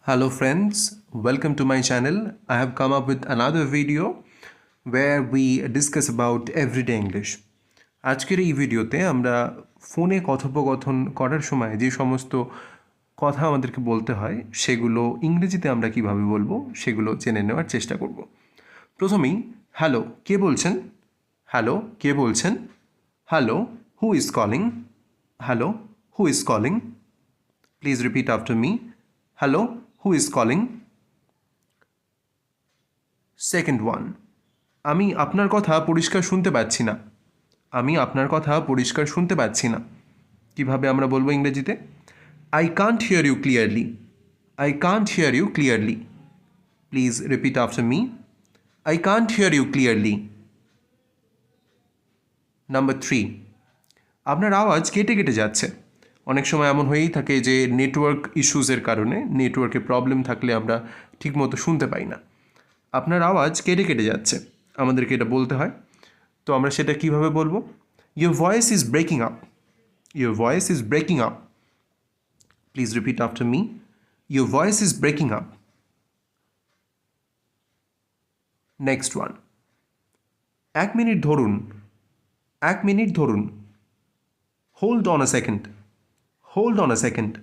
Hello friends, welcome to my channel. I have come up with another video where we discuss about everyday English. আজকের এই ভিডিওতে আমরা ফোনে কথোপকথন করার সময় যে সমস্ত কথা আমাদেরকে বলতে হয় সেগুলো ইংরেজিতে আমরা কিভাবে বলবো সেগুলো জেনে নেওয়ার চেষ্টা করব। প্রথমেই হ্যালো, কে বলছেন? হ্যালো, কে বলছেন? Hello, who is calling? Hello, who is calling? Please repeat after me. Hello, who is calling? Second one, আমি আপনার কথা পরিষ্কার শুনতে পাচ্ছি না। আমি আপনার কথা পরিষ্কার শুনতে পাচ্ছি না। কিভাবে আমরা বলবো ইংরেজিতে? I can't hear you clearly. I can't hear you clearly. Please repeat after me. I can't hear you clearly. Number 3, আপনার আওয়াজ কেটে কেটে যাচ্ছে। অনেক সময় এমন হয়েই থাকে যে নেটওয়ার্ক ইস্যুজের কারণে, নেটওয়ার্কে প্রবলেম থাকলে আমরা ঠিকমতো শুনতে পাই না। আপনার আওয়াজ কেটে কেটে যাচ্ছে, আমাদেরকে এটা বলতে হয়। তো আমরা সেটা কিভাবে বলবো? Your voice is breaking up. Your voice is breaking up. Please repeat after me. Your voice is breaking up. Next one, 1 minute ধরুন। 1 মিনিট ধরুন। Hold on a second. Hold on a second.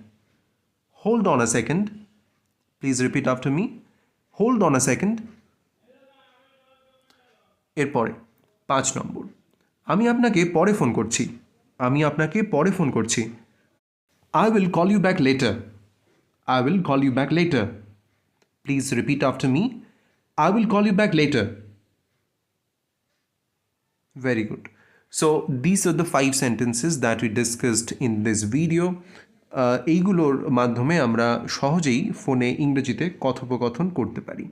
Hold on a second. Please repeat after me. Hold on a second. এরপরে 5 নম্বর, আমি আপনাকে পরে phone করছি। আমি আপনাকে পরে ফোন করছি। I will call you back later. I will call you back later. Please repeat after me. I will call you back later. Very good. So these are the 5 sentences that we discussed in this video. এইগুলোর মাধ্যমে আমরা সহজেই ফোনে ইংরেজিতে কথোপকথন করতে পারি।